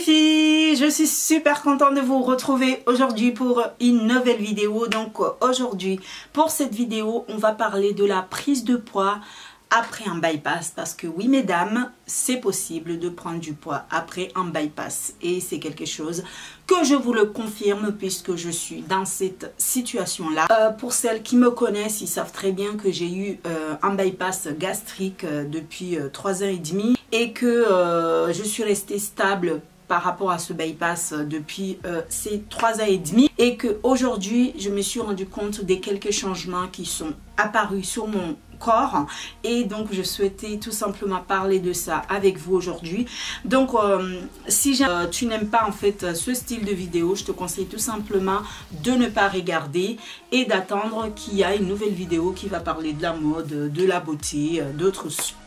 filles, je suis super contente de vous retrouver aujourd'hui pour une nouvelle vidéo. Donc aujourd'hui, pour cette vidéo, on va parler de la prise de poids après un bypass. Parce que oui mesdames, c'est possible de prendre du poids après un bypass. Et c'est quelque chose que je vous le confirme puisque je suis dans cette situation-là. Pour celles qui me connaissent, ils savent très bien que j'ai eu un bypass gastrique depuis 3 ans et demi. Et que je suis restée stable par rapport à ce bypass depuis ces 3 ans et demi, et que aujourd'hui je me suis rendu compte des quelques changements qui sont apparus sur mon corps, et donc je souhaitais tout simplement parler de ça avec vous aujourd'hui. Donc si tu n'aimes pas en fait ce style de vidéo, je te conseille tout simplement de ne pas regarder et d'attendre qu'il y ait une nouvelle vidéo qui va parler de la mode, de la beauté,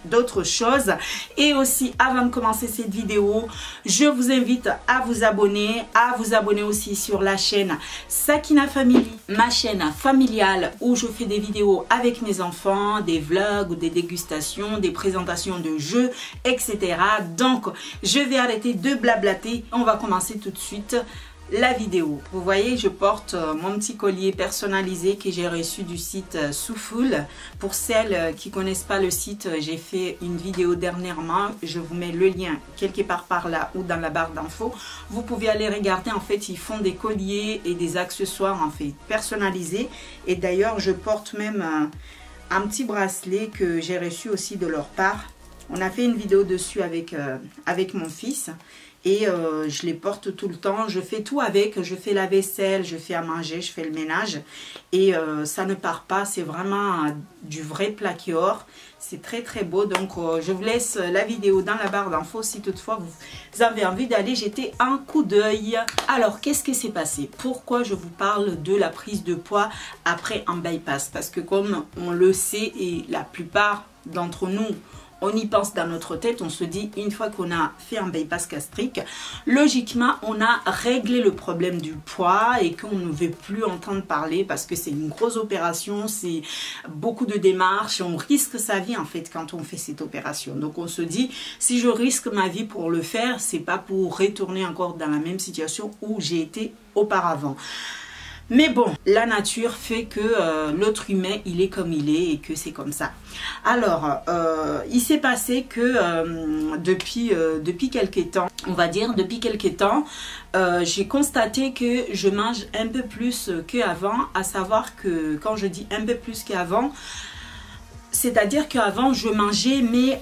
d'autres choses. Et aussi, avant de commencer cette vidéo, je vous invite à vous abonner aussi sur la chaîne Sakina Family, ma chaîne familiale où je fais des vidéos avec mes enfants, des vlogs ou des dégustations, des présentations de jeux, etc. Donc, je vais arrêter de blablater. On va commencer tout de suite la vidéo. Vous voyez, je porte mon petit collier personnalisé que j'ai reçu du site Souful. Pour celles qui connaissent pas le site, j'ai fait une vidéo dernièrement. Je vous mets le lien quelque part par là ou dans la barre d'infos. Vous pouvez aller regarder. En fait, ils font des colliers et des accessoires en fait personnalisés. Et d'ailleurs, je porte même un petit bracelet que j'ai reçu aussi de leur part. On a fait une vidéo dessus avec mon fils. Et je les porte tout le temps, je fais tout avec, je fais la vaisselle, je fais à manger, je fais le ménage. Et ça ne part pas, c'est vraiment du vrai plaqué or. C'est très très beau, donc je vous laisse la vidéo dans la barre d'infos si toutefois vous avez envie d'aller jeter un coup d'œil. Alors qu'est-ce qui s'est passé? Pourquoi je vous parle de la prise de poids après un bypass? Parce que comme on le sait et la plupart d'entre nous, on y pense dans notre tête, on se dit une fois qu'on a fait un bypass gastrique, logiquement on a réglé le problème du poids et qu'on ne veut plus entendre parler parce que c'est une grosse opération, c'est beaucoup de démarches, on risque sa vie en fait quand on fait cette opération. Donc on se dit, si je risque ma vie pour le faire, c'est pas pour retourner encore dans la même situation où j'ai été auparavant. Mais bon, la nature fait que l'autre humain, il est comme il est et que c'est comme ça. Alors, il s'est passé que depuis quelques temps, on va dire depuis quelques temps, j'ai constaté que je mange un peu plus qu'avant, à savoir que quand je dis un peu plus qu'avant, c'est-à-dire qu'avant je mangeais, mais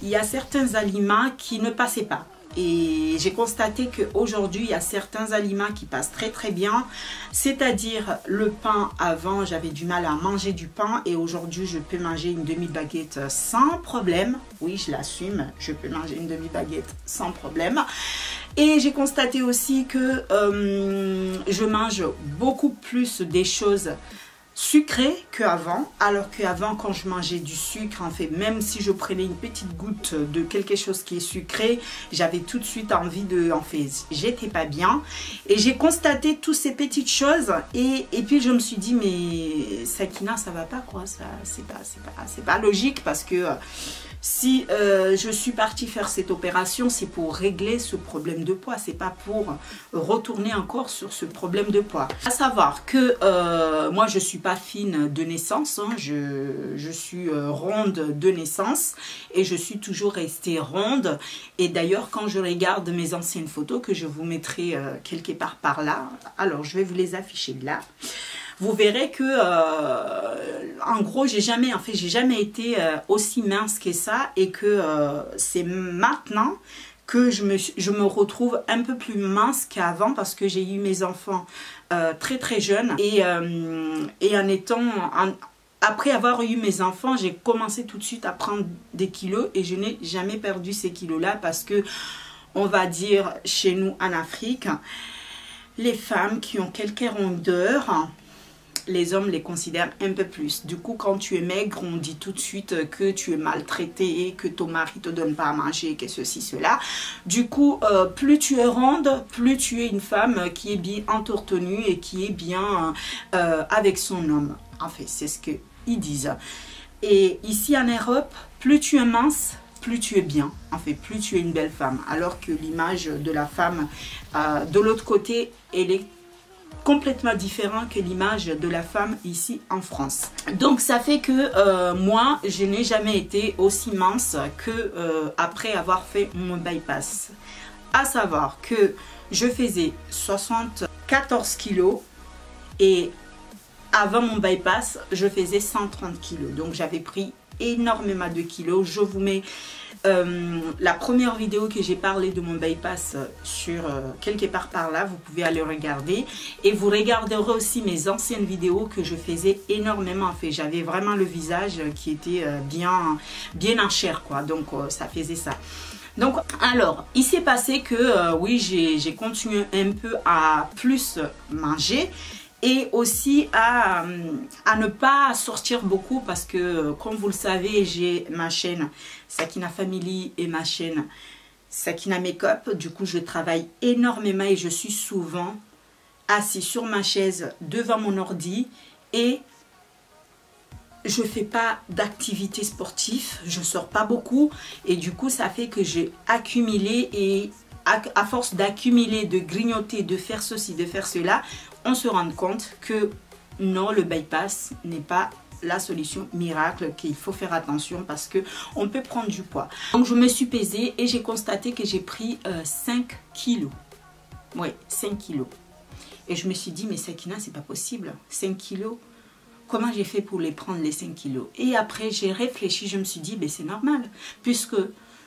il y a certains aliments qui ne passaient pas. Et j'ai constaté qu'aujourd'hui, il y a certains aliments qui passent très très bien. C'est-à-dire le pain, avant j'avais du mal à manger du pain et aujourd'hui je peux manger une demi-baguette sans problème. Oui, je l'assume, je peux manger une demi-baguette sans problème. Et j'ai constaté aussi que je mange beaucoup plus des choses sucré qu'avant, alors qu'avant quand je mangeais du sucre, en fait, même si je prenais une petite goutte de quelque chose qui est sucré, j'avais tout de suite envie de, en fait, j'étais pas bien. Et j'ai constaté toutes ces petites choses et puis je me suis dit, mais Sakina, ça va pas quoi, ça c'est pas logique parce que si je suis partie faire cette opération, c'est pour régler ce problème de poids, c'est pas pour retourner encore sur ce problème de poids. À savoir que moi je suis pas fine de naissance, hein, je suis ronde de naissance et je suis toujours restée ronde. Et d'ailleurs quand je regarde mes anciennes photos que je vous mettrai quelque part par là, alors je vais vous les afficher là. Vous verrez que, en gros, j'ai jamais été aussi mince que ça et que c'est maintenant que je me retrouve un peu plus mince qu'avant parce que j'ai eu mes enfants très très jeunes et après avoir eu mes enfants, j'ai commencé tout de suite à prendre des kilos et je n'ai jamais perdu ces kilos-là parce que, on va dire, chez nous en Afrique, les femmes qui ont quelques rondeurs, les hommes les considèrent un peu plus. Du coup, quand tu es maigre, on dit tout de suite que tu es maltraité, que ton mari te donne pas à manger, que ceci, cela. Du coup, plus tu es ronde, plus tu es une femme qui est bien entretenue et qui est bien avec son homme. En fait, c'est ce qu'ils disent. Et ici en Europe, plus tu es mince, plus tu es bien, en fait, plus tu es une belle femme. Alors que l'image de la femme de l'autre côté, elle est complètement différente que l'image de la femme ici en France. Donc ça fait que moi, je n'ai jamais été aussi mince que après avoir fait mon bypass. À savoir que je faisais 74 kilos et avant mon bypass, je faisais 130 kilos. Donc j'avais pris énormément de kilos. Je vous mets la première vidéo que j'ai parlé de mon bypass sur quelque part par là, vous pouvez aller regarder et vous regarderez aussi mes anciennes vidéos que je faisais énormément. En fait, j'avais vraiment le visage qui était bien en chair, quoi. Donc ça faisait ça. Donc alors il s'est passé que oui, j'ai continué un peu à plus manger et aussi à ne pas sortir beaucoup parce que comme vous le savez, j'ai ma chaîne Sakina Family et ma chaîne Sakina Makeup. Du coup je travaille énormément et je suis souvent assis sur ma chaise devant mon ordi et je fais pas d'activité sportive, je sors pas beaucoup et du coup ça fait que j'ai accumulé et à force d'accumuler, de grignoter, de faire ceci, de faire cela, on se rend compte que non, le bypass n'est pas la solution miracle, qu'il faut faire attention parce que on peut prendre du poids. Donc je me suis pesée et j'ai constaté que j'ai pris 5 kilos. Oui, 5 kilos. Et je me suis dit, mais Sakina, c'est pas possible, 5 kilos. Comment j'ai fait pour les prendre les 5 kilos? Et après j'ai réfléchi, je me suis dit, ben c'est normal, puisque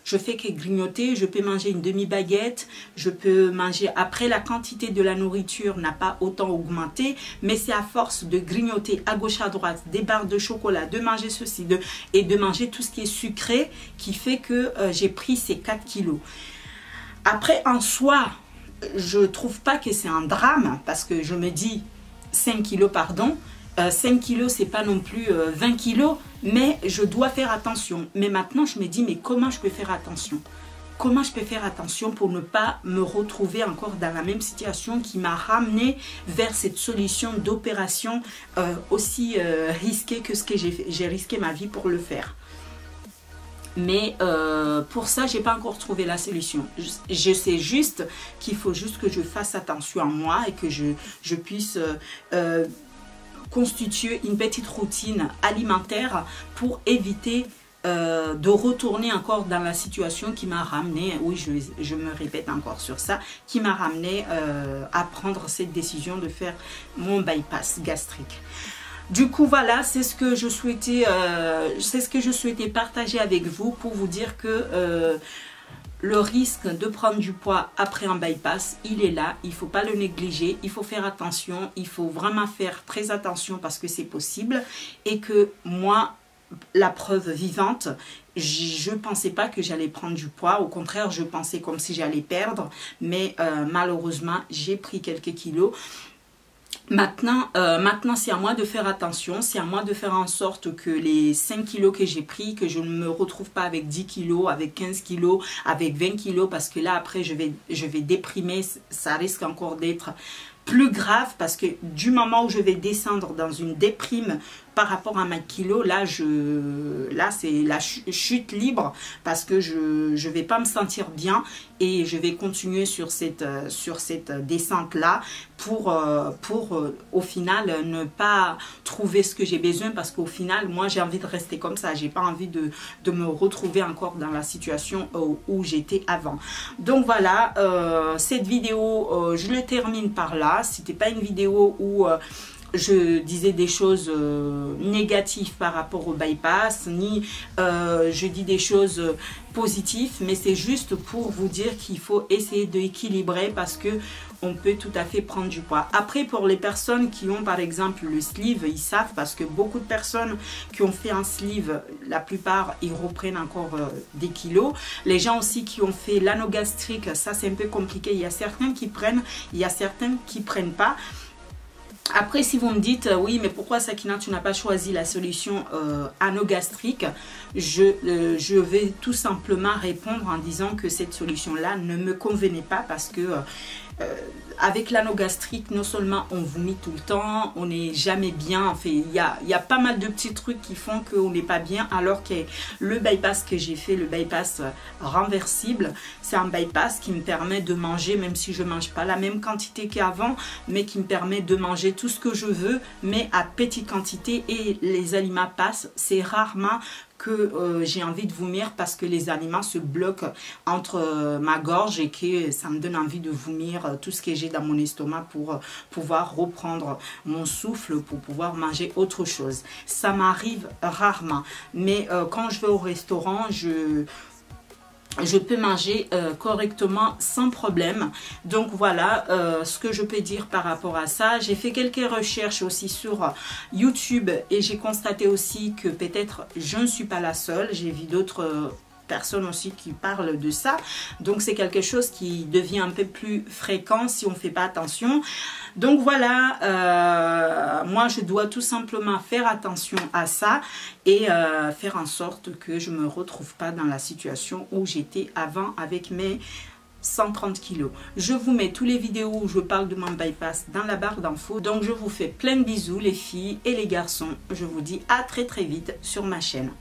je fais que grignoter, je peux manger une demi-baguette, je peux manger, après la quantité de la nourriture n'a pas autant augmenté, mais c'est à force de grignoter à gauche à droite, des barres de chocolat, de manger ceci, et de manger tout ce qui est sucré, qui fait que j'ai pris ces 4 kilos. Après en soi, je trouve pas que c'est un drame, parce que je me dis, 5 kilos pardon, 5 kilos c'est pas non plus 20 kilos, mais je dois faire attention. Mais maintenant je me dis, mais comment je peux faire attention? Comment je peux faire attention pour ne pas me retrouver encore dans la même situation qui m'a ramené vers cette solution d'opération aussi risquée que ce que j'ai risqué ma vie pour le faire. Mais pour ça, j'ai pas encore trouvé la solution. Je sais juste qu'il faut juste que je fasse attention à moi et que je puisse constituer une petite routine alimentaire pour éviter de retourner encore dans la situation qui m'a ramené, oui je me répète encore sur ça, qui m'a ramené à prendre cette décision de faire mon bypass gastrique. Du coup voilà, c'est ce que je souhaitais partager avec vous pour vous dire que le risque de prendre du poids après un bypass, il est là, il ne faut pas le négliger, il faut faire attention, il faut vraiment faire très attention parce que c'est possible et que moi, la preuve vivante, je ne pensais pas que j'allais prendre du poids, au contraire je pensais comme si j'allais perdre, mais malheureusement j'ai pris quelques kilos. Maintenant c'est à moi de faire attention, c'est à moi de faire en sorte que les 5 kilos que j'ai pris, que je ne me retrouve pas avec 10 kilos, avec 15 kilos, avec 20 kilos, parce que là après je vais déprimer, ça risque encore d'être plus grave parce que du moment où je vais descendre dans une déprime par rapport à ma kilo, là c'est la chute libre parce que je ne vais pas me sentir bien et je vais continuer sur cette descente là pour au final ne pas trouver ce que j'ai besoin, parce qu'au final moi j'ai envie de rester comme ça, j'ai pas envie de me retrouver encore dans la situation où j'étais avant. Donc voilà, cette vidéo je le termine par là. C'était pas une vidéo où je disais des choses négatives par rapport au bypass, ni je dis des choses positives, mais c'est juste pour vous dire qu'il faut essayer d'équilibrer parce que on peut tout à fait prendre du poids. Après, pour les personnes qui ont par exemple le sleeve, ils savent, parce que beaucoup de personnes qui ont fait un sleeve, la plupart ils reprennent encore des kilos. Les gens aussi qui ont fait l'anneau gastrique, ça c'est un peu compliqué, il y a certains qui prennent, il y a certains qui prennent pas. Après, si vous me dites, oui, mais pourquoi Sakina, tu n'as pas choisi la solution anogastrique, je vais tout simplement répondre en disant que cette solution-là ne me convenait pas parce que avec l'anogastrique, non seulement on vomit tout le temps, on n'est jamais bien. Enfin, il y a pas mal de petits trucs qui font qu'on n'est pas bien, alors que le bypass que j'ai fait, le bypass renversible, c'est un bypass qui me permet de manger, même si je ne mange pas la même quantité qu'avant, mais qui me permet de manger tout ce que je veux, mais à petite quantité, et les aliments passent. C'est rarement que j'ai envie de vomir parce que les aliments se bloquent entre ma gorge et que ça me donne envie de vomir tout ce que j'ai dans mon estomac pour pouvoir reprendre mon souffle, pour pouvoir manger autre chose. Ça m'arrive rarement, mais quand je vais au restaurant, je peux manger correctement sans problème. Donc voilà ce que je peux dire par rapport à ça. J'ai fait quelques recherches aussi sur YouTube et j'ai constaté aussi que peut-être je ne suis pas la seule. J'ai vu d'autres personnes aussi qui parlent de ça. Donc c'est quelque chose qui devient un peu plus fréquent si on ne fait pas attention. Donc voilà, moi je dois tout simplement faire attention à ça et faire en sorte que je ne me retrouve pas dans la situation où j'étais avant avec mes 130 kilos. Je vous mets tous les vidéos où je parle de mon bypass dans la barre d'infos. Donc je vous fais plein de bisous les filles et les garçons. Je vous dis à très vite sur ma chaîne.